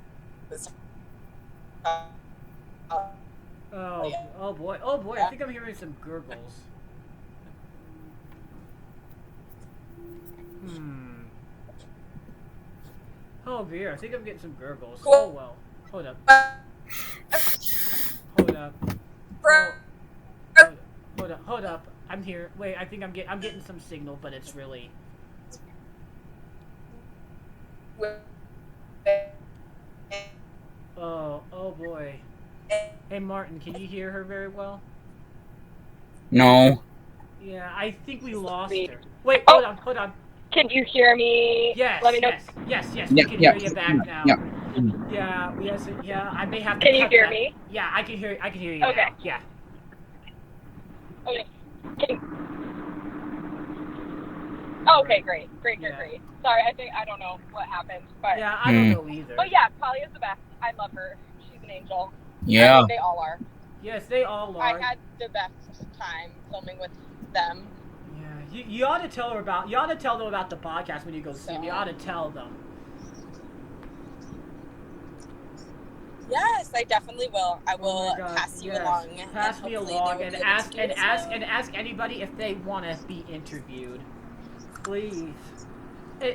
Oh boy. I think I'm hearing some gurgles. Oh dear, I think I'm getting some gurgles. Oh well. Hold up. Hold up. I'm here. Wait, I think I'm getting some signal, but it's really... Oh boy. Hey Martin, can you hear her very well? No. Yeah, I think we lost her. Wait, hold on. Can you hear me? Yes, Let me know. yes, we can hear you back now. Yeah. Yeah, I may have to Can you cut hear that. me? Yeah, I can hear you Okay. now. Yeah. Okay. Okay, great. Sorry, I don't know what happened, but Yeah, I don't know either. But yeah, Talia's the best. I love her. She's an angel. Yeah. I mean, they all are. Yes, they all are. I had the best time filming with them. Yeah, you ought to tell them about the podcast when you go see them. You ought to tell them. Yes, I definitely will. I will pass you along. Pass me along and ask anybody if they want to be interviewed. Please.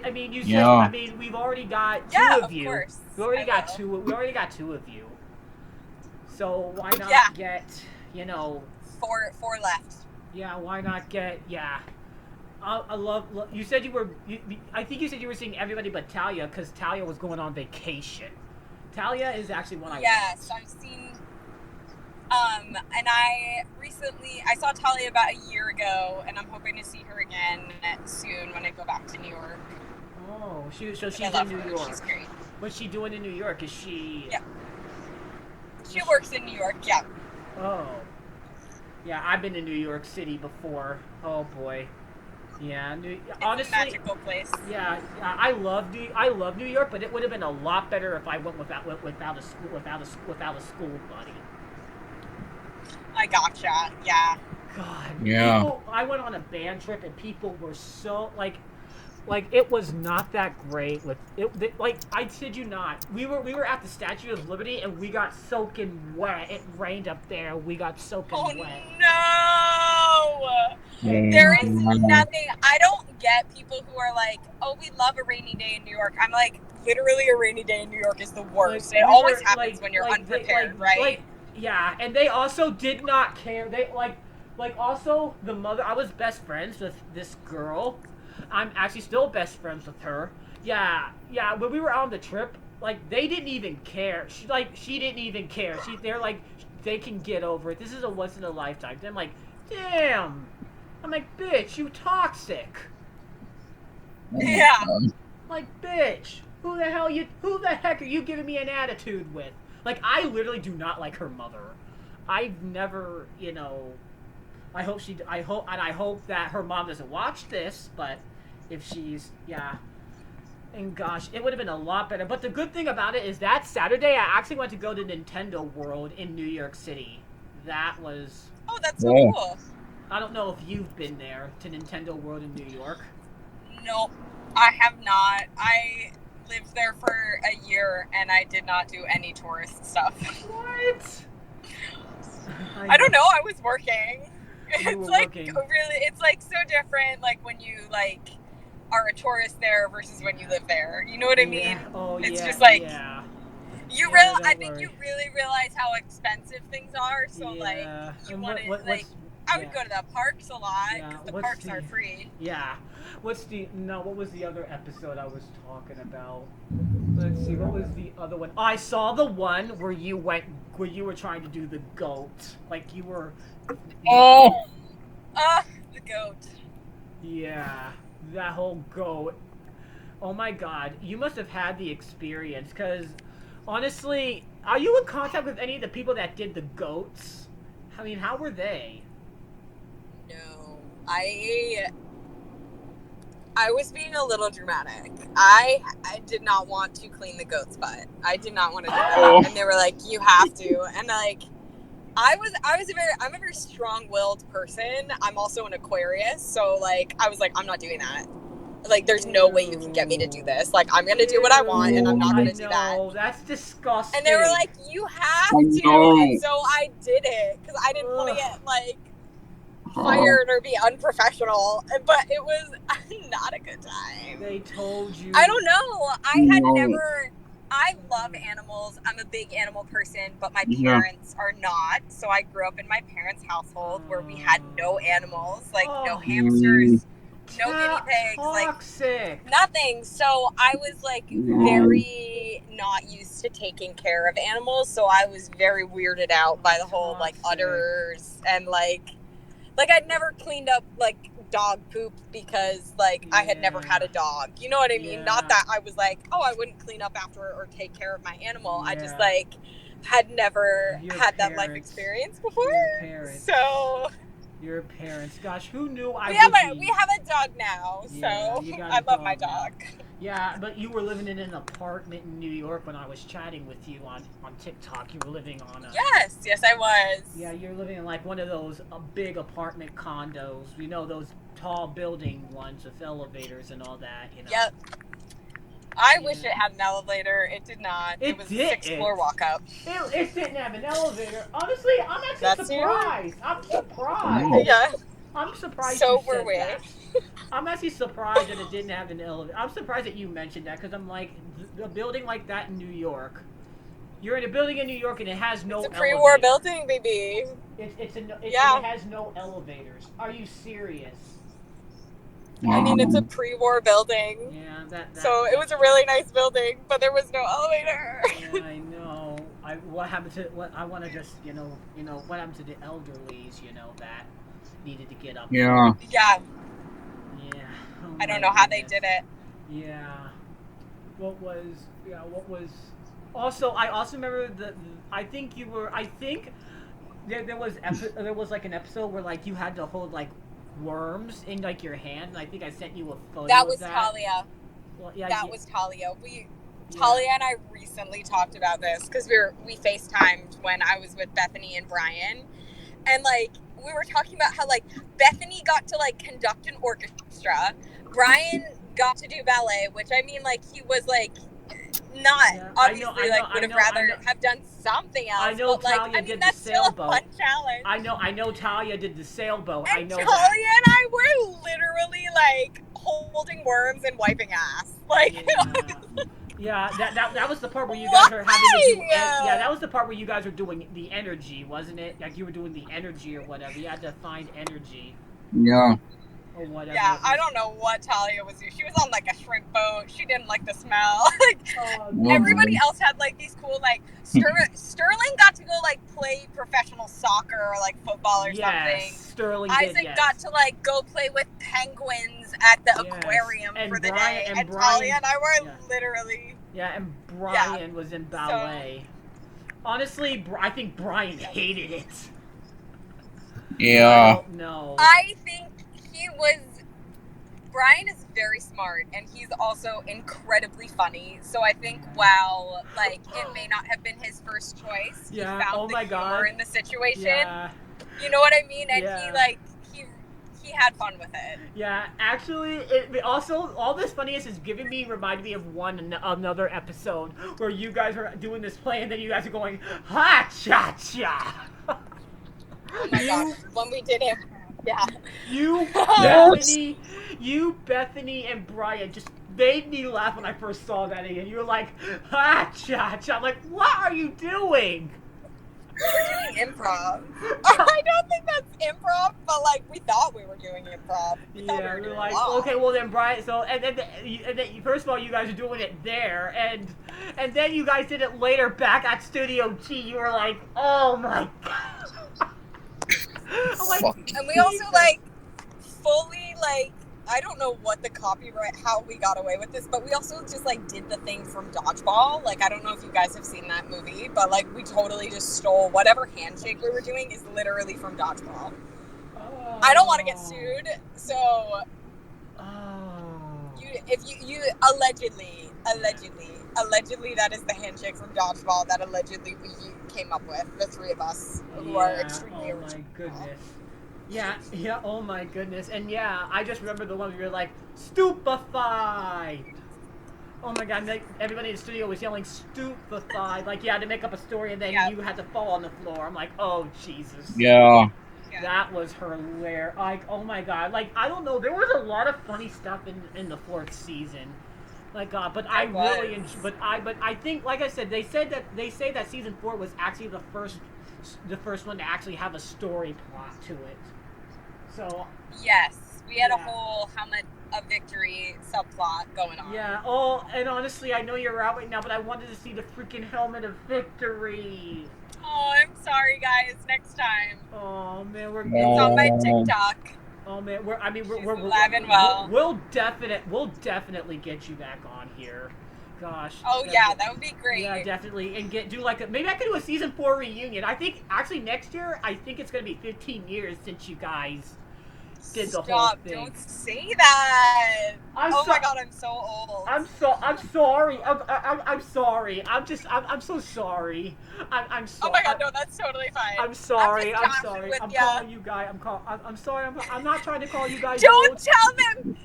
I mean, you said. Yeah. I mean, we've already got two of you. Course. We already got two of you. So why not get, four left. Yeah, why not get I love. You said you were. I think you said you were seeing everybody but Talia because Talia was going on vacation. Talia is actually one I. Yes, I've seen. And I saw Talia about a year ago, and I'm hoping to see her again soon when I go back to New York. Oh, she's in New York. She's great. What's she doing in New York? Is she? Yeah. She works in New York. Yeah. Oh. Yeah, I've been to New York City before. Oh boy. Yeah, honestly, it's a magical place. Yeah, I love New York, but it would have been a lot better if I went without a school buddy. I gotcha. Yeah. God. Yeah. I went on a band trip and people were so like it was not that great with it. Like I kid you not, we were at the Statue of Liberty and we got soaking wet. It rained up there. We got soaking wet. No. There is nothing. I don't get people who are like, "Oh, we love a rainy day in New York." I'm like, literally, a rainy day in New York is the worst. It always happens when you're unprepared, right? Yeah, and they also did not care. They also the mother. I was best friends with this girl. I'm actually still best friends with her. Yeah. When we were on the trip, they didn't even care. She didn't even care. They're like, they can get over it. This is a once in a lifetime. Then I'm like, damn. I'm like, bitch, you toxic. Yeah. Like, bitch, who the heck are you giving me an attitude with? Like, I literally do not like her mother. I've never, I hope that her mom doesn't watch this, but if she's, and gosh, it would have been a lot better. But the good thing about it is that Saturday I actually went to go to Nintendo World in New York City. That was... Oh, that's so cool. I don't know if you've been there to Nintendo World in New York. Nope, I have not. I lived there for a year and I did not do any tourist stuff. What? I don't know. I was working. It's working. Really, it's so different. Like when you are a tourist there versus when you live there. You know what I mean? Oh, it's just yeah. I think you really realize how expensive things are. So you want to I would go to the parks a lot because the parks are free. Yeah. What was the other episode I was talking about? Let's see, what was the other one? I saw the one where you were trying to do the goat. Like you were... Oh! The goat. Yeah, that whole goat. Oh my god, you must have had the experience, because honestly, are you in contact with any of the people that did the goats? I mean, how were they? No, I was being a little dramatic. I did not want to clean the goat's butt. I did not want to do that. And they were like, you have to. And I'm a very strong-willed person. I'm also an Aquarius, so like I was like, I'm not doing that. Like, there's no way you can get me to do this. Like, I'm gonna do what I want, and I'm not gonna do that. No, that's disgusting. And they were like, you have I to, know. and so I did it because I didn't want to get like fired or be unprofessional. But it was not a good time. They told you. I don't know. I love animals. I'm a big animal person, but my parents are not. So I grew up in my parents' household where we had no animals, like no hamsters, no guinea pigs, toxic. like nothing. So I was like very not used to taking care of animals. So I was very weirded out by the whole like udders and like I'd never cleaned up like dog poop because like I had never had a dog. You know what I mean? Not that I was like, oh, I wouldn't clean up after or take care of my animal. I just like had never had that life experience before. So your parents, gosh, who knew we have a dog now, so I love my dog. Yeah, but you were living in an apartment in New York when I was chatting with you on TikTok. You were living on a... Yes, I was. Yeah, you're living in like one of those big apartment condos. You know, those tall building ones with elevators and all that, you know. Yep. I wish it had an elevator. It did not. It was a 6-floor walk up. It didn't have an elevator. Honestly, I'm actually surprised. I'm surprised. Yeah. I'm surprised. So were we. I'm actually surprised that it didn't have an elevator. I'm surprised that you mentioned that because I'm like, a building like that in New York. You're in a building in New York and it has no elevator. It's a pre-war building, baby. It has no elevators. Are you serious? I mean, it's a pre-war building. Yeah, so it was a really nice building, but there was no elevator. Yeah, I know. What happened to what I want to just what happened to the elderlies? That needed to get up. Yeah. Yeah. Yeah. Oh I don't know how they did it. Yeah. What was? Also, I also remember I think there was like an episode where like you had to hold like worms in like your hand, and I think I sent you a photo. That was Talia. Well, yeah, that was Talia. Talia and I recently talked about this because we FaceTimed when I was with Bethany and Brian, and like we were talking about how like Bethany got to like conduct an orchestra, Brian got to do ballet, which I mean like he was like not obviously would have rather have done something else. I know but, like, Talia I mean, did that's the sailboat. Still a fun challenge. I know Talia did the sailboat. And I know Talia that. and I were literally like holding worms and wiping ass. Like Yeah, that was the part where you guys were having to do, that was the part where you guys were doing the energy, wasn't it? Like you were doing the energy or whatever. You had to find energy. Yeah. Or whatever. Yeah, I don't know what Talia was doing. She was on like a shrimp boat. She didn't like the smell. Everybody else had like these cool like Sterling got to go like play professional soccer or like football or something. Sterling Isaac got to like go play with penguins at the aquarium for the day. And Talia and I were literally. Yeah, and Brian was in ballet. So, honestly, I think Brian hated it. Yeah. I don't know. I think Brian is very smart and he's also incredibly funny. So I think while like it may not have been his first choice, he found the humor in the situation. Yeah. You know what I mean? And he had fun with it. Yeah, actually, it also all this funniness is reminded me of another episode where you guys were doing this play and then you guys are going ha cha cha. Oh my gosh, when we did it. Yeah. You, Bethany, and Brian just made me laugh when I first saw that again. You were like, ha, cha, cha. I'm like, what are you doing? We're doing improv. I don't think that's improv, but like, we thought we were doing improv. We're like, okay, well then, Brian, so, and then, first of all, you guys are doing it there, and then you guys did it later back at Studio G. You were like, oh my god. And we also like fully like I don't know what the copyright how we got away with this, but we also just like did the thing from Dodgeball. Like I don't know if you guys have seen that movie, but like we totally just stole whatever handshake we were doing is literally from Dodgeball. I don't want to get sued, so you you allegedly that is the handshake from dodgeball that allegedly we came up with, the three of us who are extremely Oh my original. goodness. Yeah, oh my goodness. And yeah, I just remember the one where you're like, stupefied! Oh my god, like, everybody in the studio was yelling stupefied. Like, you had to make up a story and then you had to fall on the floor. I'm like, oh, Jesus. Yeah. That was hilarious. Like, oh my god. Like, I don't know. There was a lot of funny stuff in the fourth season. Like, but I really enjoy. But I think, like I said, they say that season 4 was actually the first one to actually have a story plot to it. So. Yes, we had a whole helmet of victory subplot going on. Yeah. Oh, and honestly, I know you're out right now, but I wanted to see the freaking helmet of victory. Oh, I'm sorry, guys. Next time. Oh man, it's on my TikTok. Oh man, we're alive and well. We'll definitely get you back on here. Gosh. Oh yeah, that would be great. Yeah, definitely, and do like maybe I could do a season 4 reunion. I think actually next year, I think it's gonna be 15 years since you guys did the whole thing. Don't say that. My god, I'm so old. I'm sorry. I'm sorry. I'm so sorry. I'm sorry. Oh my god, no, that's totally fine. I'm sorry. I'm sorry. I'm calling you guys. I'm sorry. I'm not trying to call you guys. Don't tell them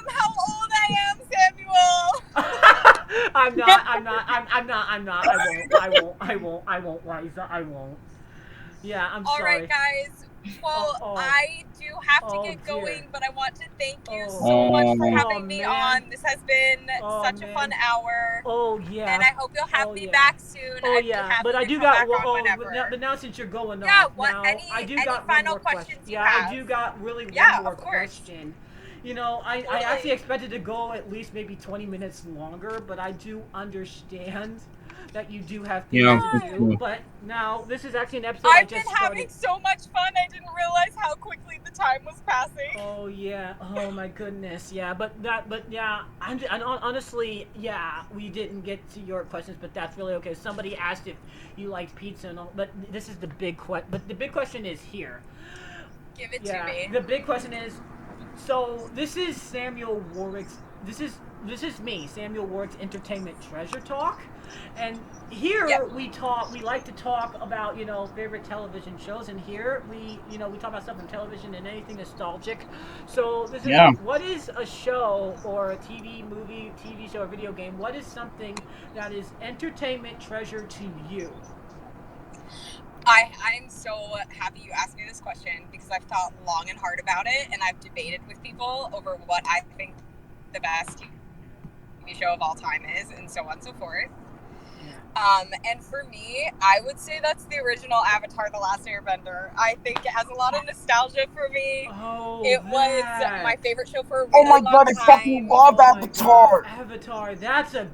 how old I am, Samuel. I'm not. I won't, Liza. I won't. Yeah, I'm sorry. All right, guys. Well, I do have to get going, but I want to thank you so much for having me on. This has been such a fun hour. Oh yeah. And I hope you'll have me back soon. Oh yeah. But I do got but now since you're going on, I do got final one more questions question. I do got really one more question. You know, I actually expected to go at least maybe 20 minutes longer, but I do understand that you do have things to do. But now, this is actually an episode I've been having so much fun, I didn't realize how quickly the time was passing. Oh, yeah. Oh, my goodness. Yeah, honestly, yeah, we didn't get to your questions, but that's really okay. Somebody asked if you liked pizza and all, but this is the big question. But the big question is here. Give it to me. The big question is, so this is Samuel Warwick's, this is me, Samuel Warwick's Entertainment Treasure Talk. And here we like to talk about, favorite television shows, and here we talk about stuff from television and anything nostalgic. So this is what is a show or a TV show or video game, what is something that is entertainment treasure to you? I'm so happy you asked me this question because I've thought long and hard about it, and I've debated with people over what I think the best TV show of all time is, and so on and so forth. And for me, I would say that's the original Avatar: The Last Airbender. I think it has a lot of nostalgia for me. It was my favorite show for a really long time. I fucking love Avatar. Avatar, that's a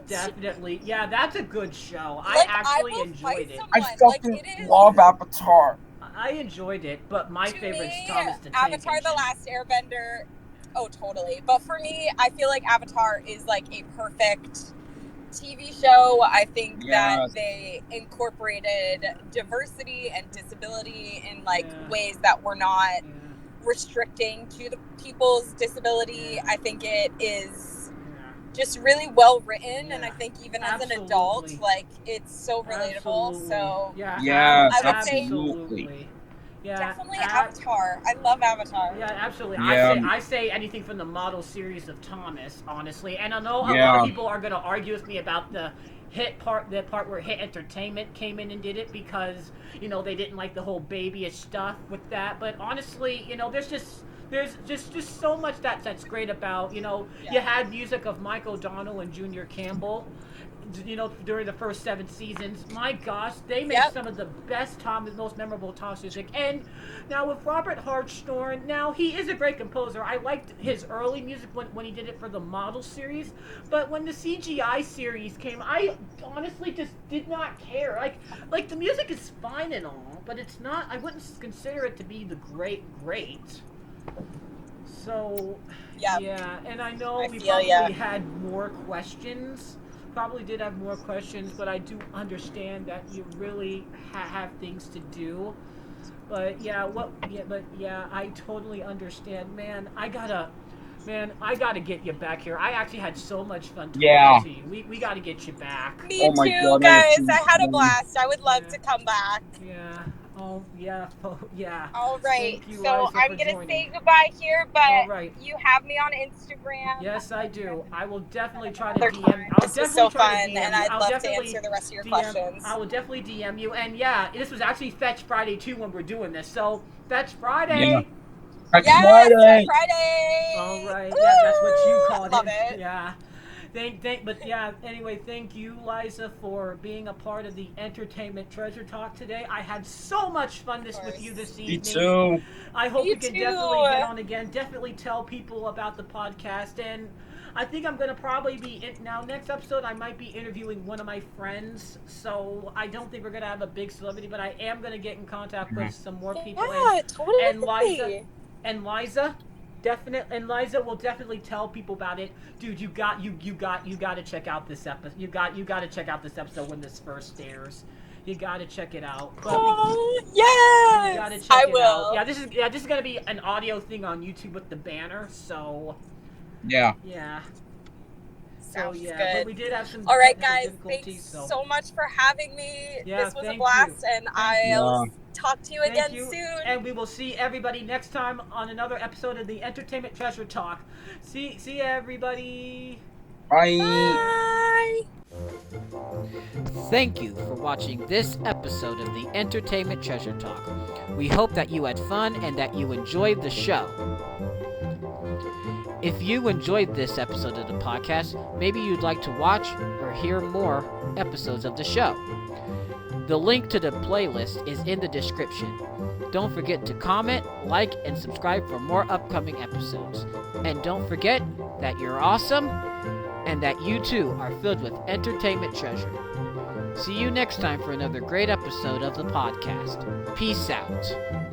definitely, that's a good show. I actually enjoyed it. I fucking love Avatar. I enjoyed it, but my favorite is Thomas the Tank Avatar: The Last Airbender. Oh, totally. But for me, I feel like Avatar is like a perfect TV show. I think that they incorporated diversity and disability in ways that were not restricting to the people's disability. I think it is just really well written, and I think even as an adult, it's so relatable. So I would say definitely Avatar. I love Avatar. Yeah, absolutely. I say anything from the model series of Thomas, honestly. And I know a lot of people are going to argue with me about the part where Hit Entertainment came in and did it because, they didn't like the whole babyish stuff with that. But honestly, there's just so much that's great about, you had music of Mike O'Donnell and Junior Campbell, during the first 7 seasons. My gosh, they made some of the best most memorable Thomas music. And now with Robert Hartshorn, now he is a great composer. I liked his early music when he did it for the model series, but when the CGI series came, I honestly just did not care. Like the music is fine and all, but it's not, I wouldn't consider it to be the great. So, and I know we probably had more questions. Probably did have more questions, but I do understand that you really have things to do. But I totally understand, man. I gotta Man, I gotta get you back here. I actually had so much fun talking Yeah. to you. We gotta get you back. Me Oh my too, God, guys. too I had a fun. blast. I would love Yeah. to come back. Yeah. Oh, yeah. Oh, yeah. All right. Thank you, So Liza, I'm for gonna joining. say goodbye here, but All right. you have me on Instagram. Yes, I do. I will definitely try to Another DM. time. I'll This was definitely so try fun, to DM and you. I'd I'll love to definitely answer the rest of your DM. questions. I will definitely DM you. And yeah, this was actually Fetch Friday too when we're doing this. So Fetch Yeah. Friday. That's Yes, Friday. Friday. All right. Yeah, that's what you Woo! called Love it. it. Yeah. But yeah, anyway, thank you, Liza, for being a part of the Entertainment Treasure Talk today. I had so much fun with you this Me evening. too. I hope Me we can too. definitely get on again. Definitely tell people about the podcast. And I think I'm going to probably now, next episode, I might be interviewing one of my friends. So I don't think we're going to have a big celebrity, but I am going to get in contact with some more people. Yeah, totally. And Liza will definitely tell people about it. Dude, you got to check out this episode. You got to check out this episode when this first airs. You got to check it out. Oh, yes. You got to check I it will. out. Yeah, this is going to be an audio thing on YouTube with the banner. So, Yeah. yeah. Sounds But good. we did have some All right, technical guys. difficulties, Thanks so much for having me. Yeah, This was a thank blast, you. and I'll you. talk to you Thank again you. soon. And we will see everybody next time on another episode of the Entertainment Treasure Talk. See you, everybody. Bye. Bye. Thank you for watching this episode of the Entertainment Treasure Talk. We hope that you had fun and that you enjoyed the show. If you enjoyed this episode of the podcast, maybe you'd like to watch or hear more episodes of the show. The link to the playlist is in the description. Don't forget to comment, like, and subscribe for more upcoming episodes. And don't forget that you're awesome and that you too are filled with entertainment treasure. See you next time for another great episode of the podcast. Peace out.